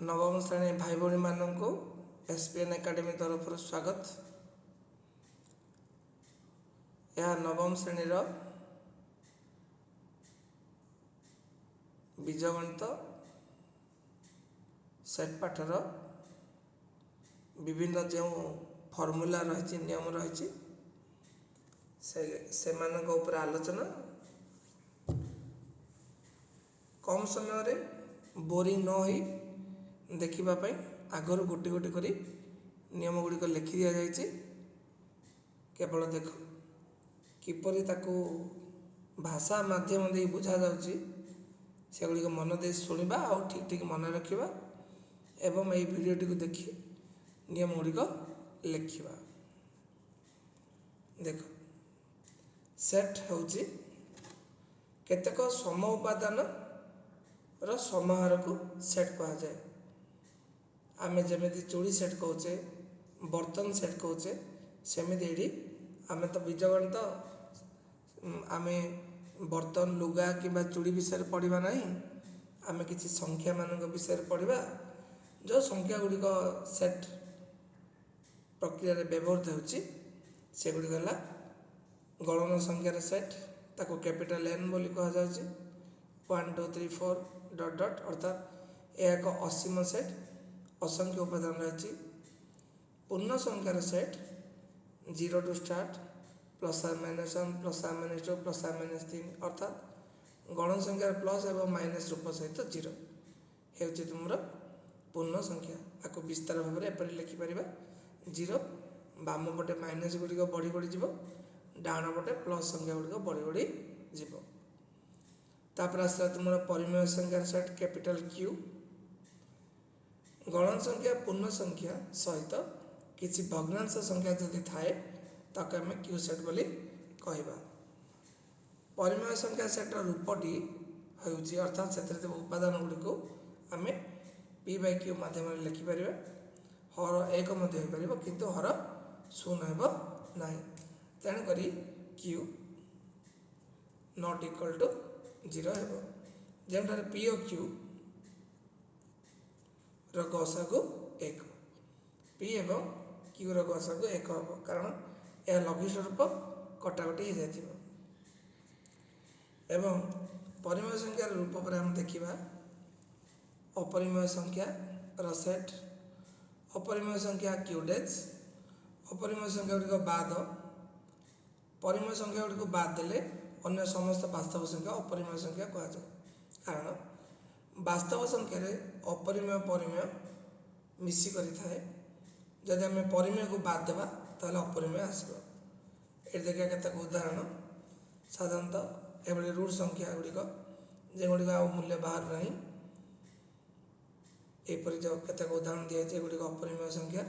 नवम श्रेणी भाई भाई मानू एसपीएन एकेडमी तरफ स्वागत। यह नवम श्रेणी बीजगणित सेट पाठर विभिन्न जो फर्मूला रही नियम रही से आलोचना कम समय बोरिंग न हो देखापी आगर गोटे गोटे कर नियम गुड़िक लिखि दि जाए। केवल देख किपरि ताकू भाषा माध्यम दे बुझा जाउची से गुड़िक मन दे शुणा आ ठीक ठीक मन रखा एवं यही भिडटी को देखि नियम गुड़िक लिखा। देख सेट होउची केतेक सम उपादान समाहार को सेट कहा जाए। आमे जमेती चूड़ी सेट कहचे बर्तन सेट कहचे सेमिति एडी आमे तो बीजगणित आमे बर्तन लुगा किंबा चूड़ी विषय पढ़ा ना आमे किसी संख्या मान विषय पढ़ा जो संख्या गुड़िक सेट प्रक्रिया व्यवहृत होची से गुड़िक है गणन संख्यार सेट ताको कैपिटल एन बोली कहा जाउची 1 2 3 4 डट डट अर्थात यह एक असीम सेट असंख्य उपादान रही। पूर्ण संख्यार set 0 to start plus or minus 1 plus or minus 2 plus or minus 3 अर्थात गण संख्यार प्लस एवं माइनस रूप सहित 0 हेउची तुमर पूर्ण संख्या। आपको विस्तार भाव में एपरी लिखिपर 0 बाम पटे माइनस गुड़िक बढ़ी बढ़ी जीव डाण पटे प्लस संख्या गुड़िक बढ़ी बढ़ी जीव। तापर आसला तुम परिमेय संख्यार सेट कैपिटल क्यू गणन संख्या पूर्ण संख्या सहित किसी भग्नांश संख्या जदि थाए ताको आम क्यू सेट बोली कहबा। परिमेय संख्या सेटर रूपटी होउची अर्थात से उपादान गुड़िक आम पी बाय क्यू माध्यम लिखिपर हर एक किंतु हर शून्य हेब ना तेणुक क्यू नॉट इक्वल टू 0 हेब जो पी ओ क्यू गसागु 1 पी एवं क्यू गसागु 1 हम कारण यह लघुष्ठ रूप कटाकटी हो जाए। एवं परिमेय संख्यार रूप पर हम देखा अपरिमेय संख्या सेट अपरिमेय संख्या क्यूडेज अपरिमेय संख्या गुड़िक बाद परिमेय संख्या गुड़िक बाद देले अन्य समस्त वास्तव संख्या अपरिमेय संख्या कह जाए। कारण वास्तव संख्यार अपरिमेय परिमेय मिसिक थाए जदि आम परिमेय को बाद देवा ताहले अपरिमेय आसब। ये देखा केतक उदाहरण साधारणतः एभली रूट संख्या गुड़िक जे गुड़िक आ मूल्य बाहर ना यहपरी जो केतक उदाहरण दिए गुड़िक अपरिमेय संख्या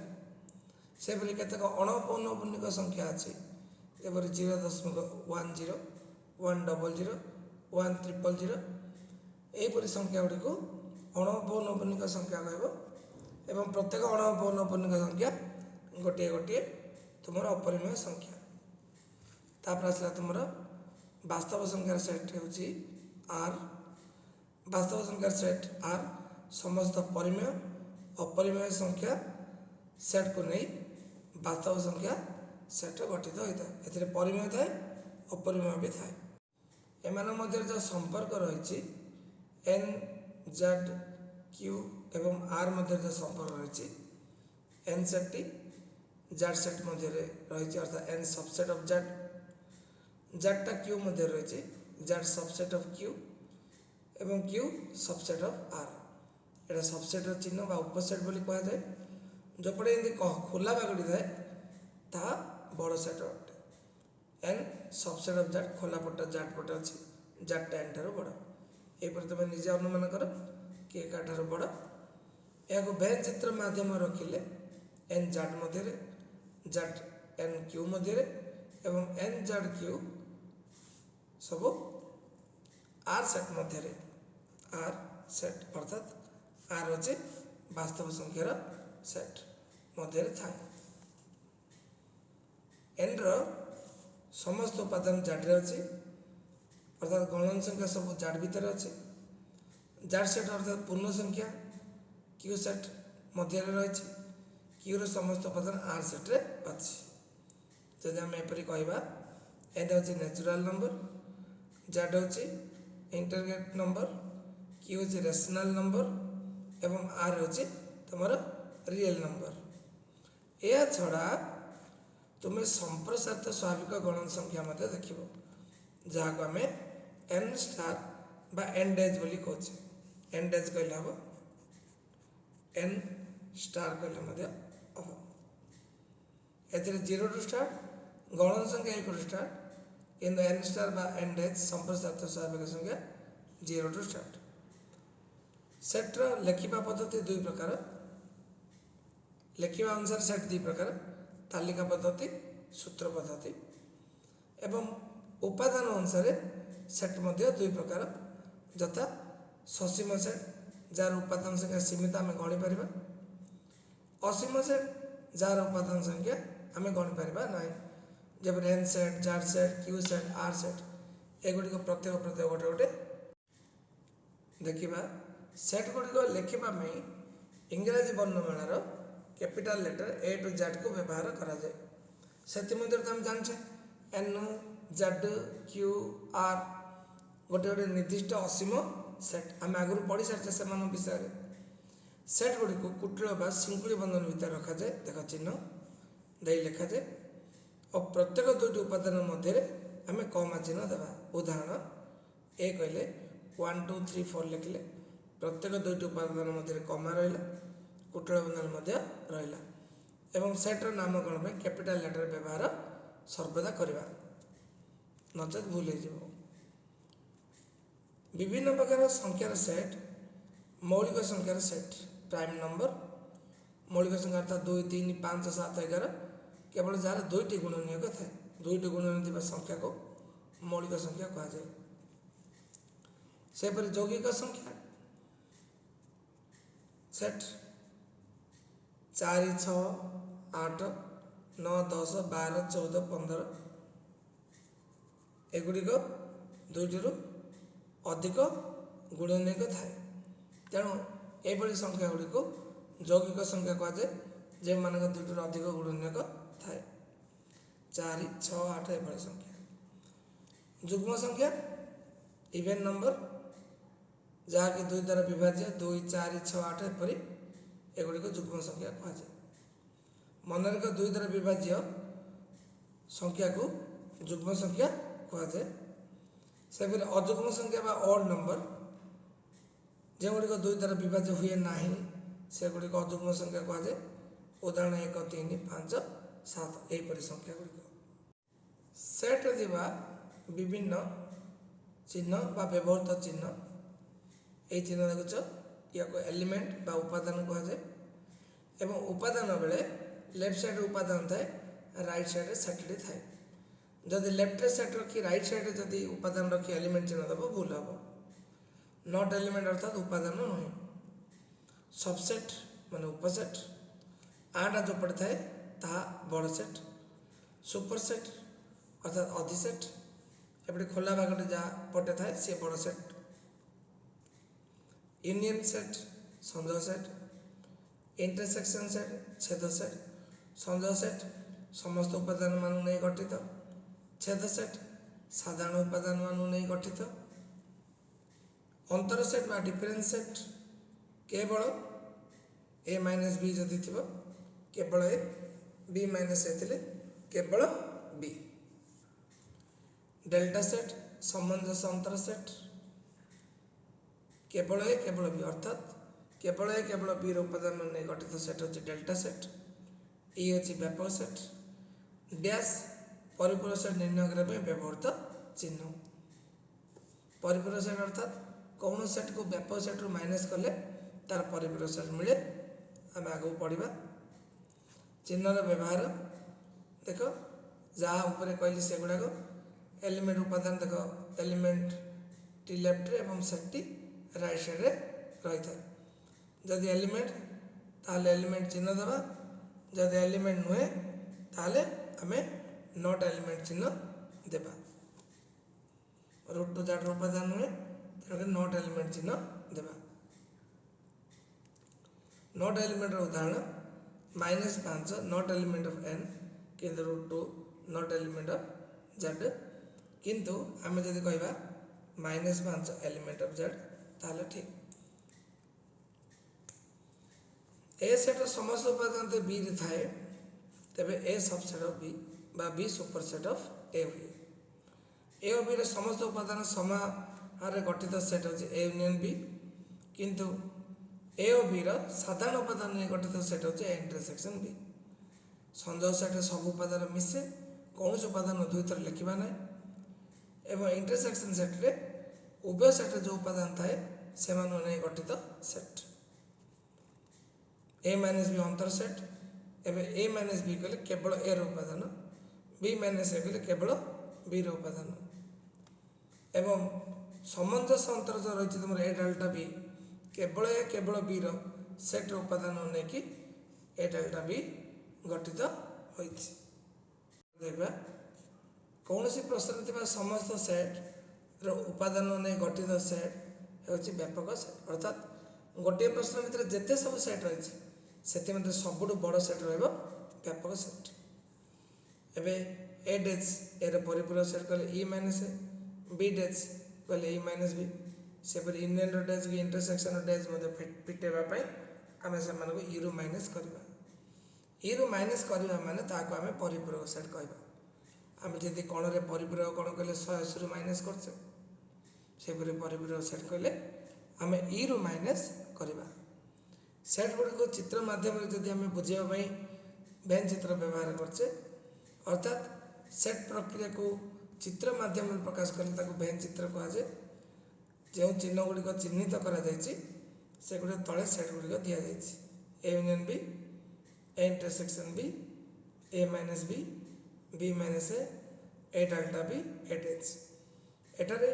से भली केतक अणपौनपुनिक संख्या अच्छी एपरी 0.10 1 00 1 000 यहपरी संख्या गुड़िक अणपौनपुनिक संख्या कह एवं प्रत्येक अणपौनपुनिक संख्या गोटे गोटे तुम अपरिमेय संख्या। तापर आसला तुम वास्तव संख्यार सेट होची आर वास्तव संख्यार सेट आर समस्त परिमेय अपरिमेय संख्या सेट को नहीं वास्तव संख्या सेट गठित होता है। ए परिमेय थाए अपरिमेय भी थाए एमान मध्य जो संपर्क रही एन जेड क्यू एवं आर मध्य जो संपर्क रही एन सेट टी जेड सेट मध्य रही अर्थात N subset of Z Z टा क्यू मध्य रही जेड सबसेट ऑफ क्यू एवं क्यू सबसेट ऑफ आर एटा सबसेट चिन्ह बा उपसेट बोली कहा जाए। जो पटे एमती खोला बागटी थाए ता बड़ सेट अटे एन सबसेट ऑफ जेड खोला पट जेड पट अच्छी जेड टा एन ठार बड़ यहपर तुम निजे अनुमान कर कि ठार बड़ यह बेन चित्र माध्यम रखिले एन जेड मध्य जेड एन क्यू मध्य एवं एन जेड क्यू सब आर सेट मध्य आर सेट अर्थात आर अच्छे वास्तव संख्यार सेट मध्य थाए। एन समस्त उपादान जेड अच्छी अर्थात गणन संख्या सब जेड भितर अच्छे जेड सेट अर्थात पूर्ण संख्या क्यू सेट मध्य रही क्यूर समस्त उपादान आर सेट्रे अच्छी जदि आम एपरी कहवा एन हूँ नेचुरल नंबर जेड हूँ इंटरग्रेट नंबर क्यू हूँ रेशनल नंबर एवं आर हूँ तुम रियल नंबर यह छड़ा तुम्हें संप्रसारित स्वाभाविक गणन संख्या देख जहाँ को आम एन स्टार बा एन डेज बोली कहे एन डेज कहले हम एन स्टार कहले हम ए जीरो टू स्टार्ट गणन संख्या एक स्टार्ट किंतु एन स्टार बा एन डेज संप्रसारित स्वाभाविक संख्या जीरो टू स्टार्ट सेट्र लेखिबा पद्धति दुई प्रकार लेखिबा अनुसार सेट दुई प्रकार तालिका पद्धति सूत्र पद्धति एवं उपादान अनुसार सेट मध्य दुई प्रकार यथा ससीम सेट जार उपादान संख्या सीमित आम गणिपर असीम सेट जार उपादान संख्या आम गणिपर ना जब एन सेट जार set Q set R set एगुड़ी प्रत्येक प्रत्येक गोटे गोटे देखा सेट गुड़िक लिखापी इंग्राजी वर्णमालार capital letter A to Z को व्यवहार करा जाए से जाने एन जेड क्यू आर गोटे गोटे निर्दिष्ट असीम सेट आम आगु पढ़ी सारे से विषय सेट गुड़ी को कुटिल बा सिंकुड़ी बंधन भितर रखा जाए देख चिन्ह दे लिखा जाए और प्रत्येक दुईट उपादान मध्य आम कमा चिन्ह देवा उदाहरण ए कहले 1 2 3 4 लिखले प्रत्येक दुईट उपादान मध्य कमा रहा कुटिल बंधन मध्य रहा एवं सेट्र नामकरण कैपिटल लेटर व्यवहार सर्वदा करवा नचेत भूल हो विभिन्न प्रकार संख्यार सेट मौलिक संख्यार सेट प्राइम नंबर मौलिक संख्या अर्थात 2 3 5 7 11 केवल जार दुईटी गुणनीयक थाए दुईटी गुणनीय संख्या को मौलिक संख्या कह जाए सेपरि यौगिक संख्या सेट 4 6 8 9 10 12 14 15 एगुड़िक दुईटी अधिक गुणनीयक थाए तेणु यह संख्या गुड़ी को यौगिक संख्या कह जाए जो मान दुईटर अधिक गुणनीयक थाए 4 6 8 एभली संख्या युग्म संख्या इवेन नंबर जहाँकि दुई द्वारा विभाज्य 2 4 6 8 एपरी एगुड़िक युग्म संख्या कह जाए मन रख दुई द्वारा विभाज्य संख्या को युग्म संख्या कह जाए से अजुग्म संख्या ऑड नंबर जो गुड़िक दुई द्वारा विभाज्य हुए ना से गुड़िक अजुग्म संख्या कह जाए उदाहरण 1 3 5 7 यहीपरि संख्या गुड़िक सेट दिवा विभिन्न चिन्ह बा व्यवहृत चिन्ह ये चिन्ह देखुच या एलिमेंट बा उपादान कह जाए एवं उपादान बेले लेफ्ट साइड उपादान थाए राइट साइड सेटटी थाए जदि लेफ्ट साइड रखी राइट साइड जदि उपादान रखी एलिमेंट चिन्ह देव भूल हम नॉट एलिमेंट अर्थात उपादान नुहे सबसेट माने उपसेट आटा जो पड़े थाए ता बड़ सेट सुपर सेट अर्थात अधिसेट एपटे खोला भागटे जहाँ पटे थाए सी बड़ सेट यूनियन सेट संजोग सेट इंटरसेक्शन सेट छेद सेट संजोग सेट समस्त उपादान मान नहीं गठित छेद सेट साधारण उपादान मान नहीं गठित अंतर सेट बा डिफरेंस सेट केवल ए माइनस बी जदि थी केवल ए बी माइनस ए थे केवल बी डेल्टा सेट सामंजस्य अंतर सेट केवल ए केवल बी अर्थात केवल ए केवल बी उपादान नहीं गठित सेट हूँ डेल्टा सेट ई हूँ व्यापक सेट डैश परिपूर्ण सेट निर्णय करने व्यवहृत चिन्ह परिपूर्ण सेट अर्थात कौन सेट को व्यापक सेट रु माइनस कले तार परिपूर्ण सेट मिले आम आगे पढ़ा चिन्हर व्यवहार देख जहाँ उपरे कहली से गुड़ाक एलिमेंट उपादान देख एलिमेंट टी लेफ्ट एवं सेट टी राइट साइड रही था जदि एलिमेंट ताले एलिमेंट चिन्ह देवा जदि एलिमेंट नुहे ताले आमे नॉट एलिमेंट चिन्ह देवा रूट टू दैट उपादान नुहे तेणुक नॉट एलिमेंट चिन्ह देवा नॉट एलिमेंट उदाहरण -5 नॉट एलिमेंट ऑफ n किंतु √2 नॉट एलिमेंट ऑफ z किंतु आम जदि कहवा -5 एलिमेंट ऑफ z ताहले ठीक। ए सेटर समस्त उपादान तो बी रे थाए तेबे ए सबसेट ऑफ बी बा बी सुपरसेट ऑफ ए हुए। ए और बी रे समस्त उपादान समाहार गठित सेट होची ए यूनियन बी किंतु ए और बी रो साधारण उपादान ने गठित सेट होची ए इंटरसेक्शन बी। संजोग सेट सब उपादान मिसे कौन उपादान दुई थर लिखा ना एवं इंटरसेक्शन सेट रे उभय सेट जो उपादान थाए से गठित सेट ए माइनस बी अंतर सेट एवं ए माइनस बी कहले केवल ए उपादान बी माइनस ए कहले केवल बी उपादान एवं सामंजस्य अंतर जो रही तुम ए डेल्टा बी केवल बी सेट उपादान नहीं कि ए डेल्टा बी गठित होइछि। देखा कौन सी प्रश्न थी समस्त सेट उपादान नहीं गठित सेट हूँ व्यापक सेट अर्थात गोटे प्रश्न भितर जिते सब सेट रही से सबुठ बड़ सेट व्यापक सेट। एवं ए डेज ए परिपूरक सेट कहले E minus A B dash कहले E minus B सेपरि union days की इंटरसेक्शन डेज फिटेवाई आम से ई रु माइनस करवा ई रु माइनस करवा माने ताको आम परिपूरक सेट कहवा। आम जदि कण रे परिपूरक कण कहले 180 रु माइनस करछे सेपरि परिपूरक सेट कहले आम ई रु माइनस करवा। सेट गुड़ी को चित्र माध्यम जदि आम बुझाई वेन चित्र व्यवहार करछे अर्थात सेट प्रक्रिया को चित्र माध्यम प्रकाश कले वेन चित्र कहुए। जो चिन्ह गुड़िक चिन्हित कर तले सेट गुड़िक दि जाए A union B A intersection B A minus B minus A delta B A dash एटारे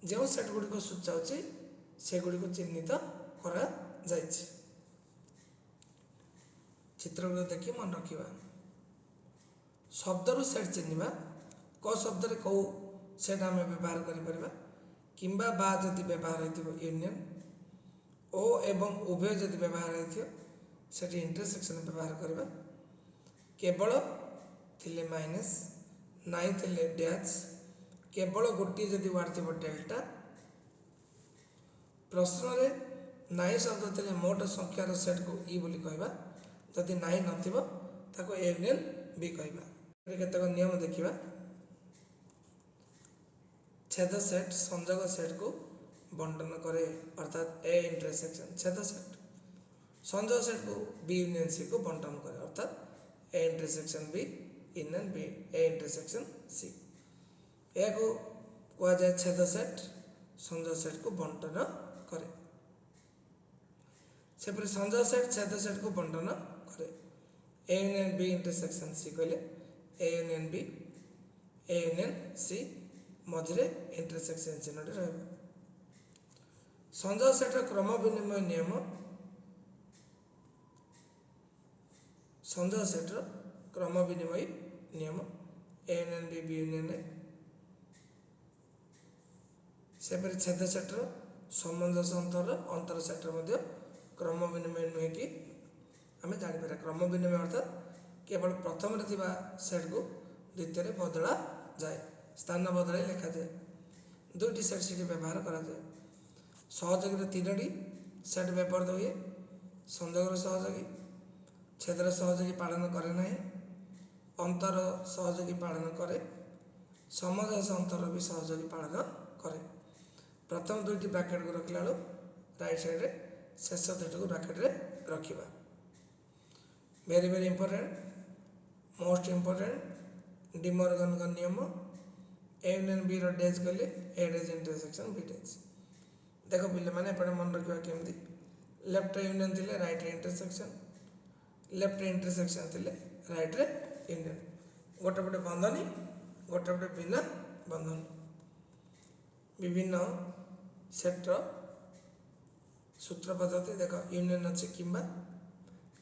जो सेट गुड़िक सूचाऊँच से गुड़िक चिन्हित कर चित्र गुड़ देखिए मन रखा शब्द सेट चिन्हवा क शब्द कौ सेट आम व्यवहार करें किंबा बा जदि व्यवहार हो यूनियन ओ एवं उभय जदि व्यवहार हो इंटरसेक्शन व्यवहार करवा केवल थिले माइनस नाई थिले डैश केवल गोटे जदि वार्ड थी डेल्टा प्रश्न रे नाई शब्द थे मोट संख्यार सेट को ई बोली कहवा जदि नाई नथिबो ताको ए यूनियन बी कहवा। केतक नियम देखिबा छेद सेट संजोग सेट को बंटन करे अर्थात ए इंटरसेक्शन छेद सेट संजोग सेट को बी यूनियन सी को बंटन करे अर्थात A intersection B union B A intersection C या को कहा जाए छेद सेट संजोग सेट को बंटन करे सेपरि संजोग सेट छेद सेट को बंटन करे A union B intersection C कहले A union B A union C मझे इंटरसेक्शन चिन्ह रहा। संजोग सेट क्रम विनिमय नियम संजोग सेट क्रम विनिमय नियम A union B union A सेपरि छेद सेटर सामंजस्य अंतर सेटर क्रम विनिमय नुहे कि आम जापर क्रम विनिमय अर्थात केवल प्रथम सेट को द्वितीय बदला जाए स्थान बदल लिखा जाए दुईटी सेट से व्यवहार करा जाए सहयोगी तीनो सेट व्यवहार हुए संजोग सहयोगी छेदर सहयोगी पालन करे ना अंतर सहयोगी पालन करे सामंजस्य अंतर भी सहयोगी पालन करे। प्रथम दुईटी ब्रैकेट को रखला राइट साइड रे शेष दुईटी को ब्रैकेट रे रखिबा very very important most important De Morgan का नियम ए यूनियन बी डेज कहले A dash intersection B dash देखो पिले माने एपटे मन रखा केमती लेफ्ट यूनियन थिले राइट रे इंटरसेक्शन लेफ्ट इंटरसेक्शन थिले राइट रे यूनियन गोटे पटे बंधनी गोटे पटे बिना बंधन विभिन्न सेट्र सूत्र पद्धति देख यूनियन अच्छे किंबा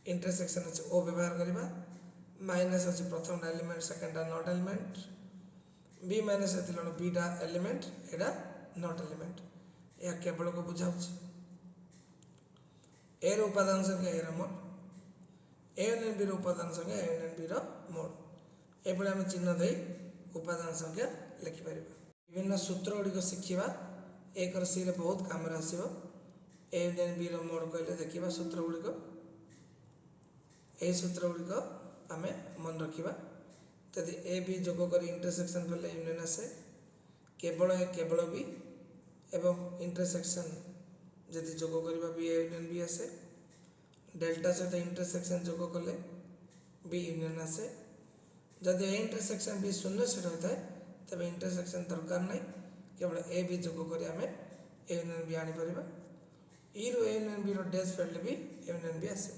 इंटरसेक्शन अच्छे ओ व्यवहार करवा माइनस अच्छे प्रथम element second not element B minus बीटा एलिमेंट एटा नॉट एलिमेंट यह केवल को बुझाऊँ ए रो उपादान संख्या ए रो मोड ए यूनियन बी रो उपादान संख्या ए यूनियन बी रो मोड एपरि आम चिन्ह दे उपादान संख्या लिखिपर विभिन्न सूत्र गुड़िक शिखा एक सी बहुत कम आसो ए यूनियन बी रो मोड कहले देखा सूत्र गुड़िक यही सूत्र गुड़िक आम मन रखा जदि ए बी जोग कर इंटरसेक्शन पहले यूनियन आसे केवल ए केवल बी एवं इंटरसेक्शन जदि जोग करवा बी ए यूनियन बी आसे डेल्टा सहित इंटरसेक्शन जोग कले बी यूनियन आसे जदि ए इंटरसेक्शन बी शून्य सेट होता है तब इंटरसेक्शन दरकार नहीं केवल ए बी जोग कर आम ए यूनियन बी आनीपर ई रु ए यूनियन बी डैश फेडले भी ए यूनियन बी आस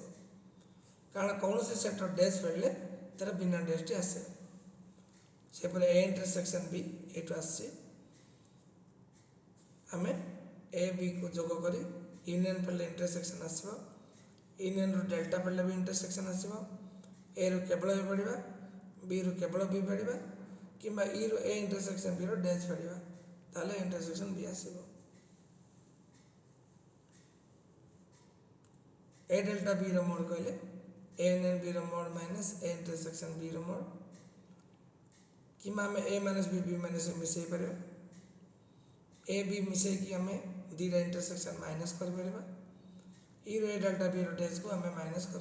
कारण कौन से सेटर डैश फेडले तार बिना डैश टी आसे से ए इंटरसेक्शन बी ये आसी आम ए बी को जोग कर यूनियन पड़े इंटरसेक्शन आसो यूनियन रू डेल्टा पड़े भी इंटरसेक्शन आसो ए रु केवल ए पढ़ा बी रु केवल बी पढ़ा कि ई रु ए इंटरसेक्शन बी डैश पढ़ा ताले इंटरसेक्शन बी आसो ए डेल्टा बी रो मोड कहले ए यूनियन बी रो mod minus A intersection B रो मोड कि आम A minus B minus A मिसई पार ए बी मिसई आम दीटा इंटरसेक्शन माइनस कर ई रो ए डेल्टा बी रो डैश को आम माइनस कर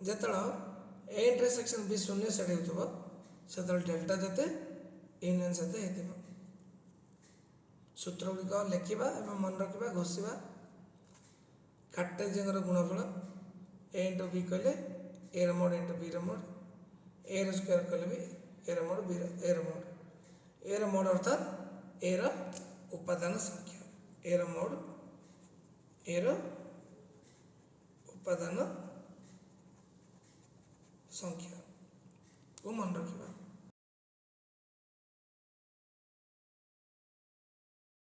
जो ए इंटरसेक्शन बी शून्य सेट हो से डेल्टा जिते यूनियन से सूत्र गुड़िक लिखा मन रखा घोषा कार्टेशियन गुणफल ए इंटू बी कहले ए मोड इंटू बी मोड ए स्क्वायर कहले भी ए मोड बी ए मोड ए मोड अर्थात ए उपादान संख्या ए मोड ए उपादान संख्या को मन रखा।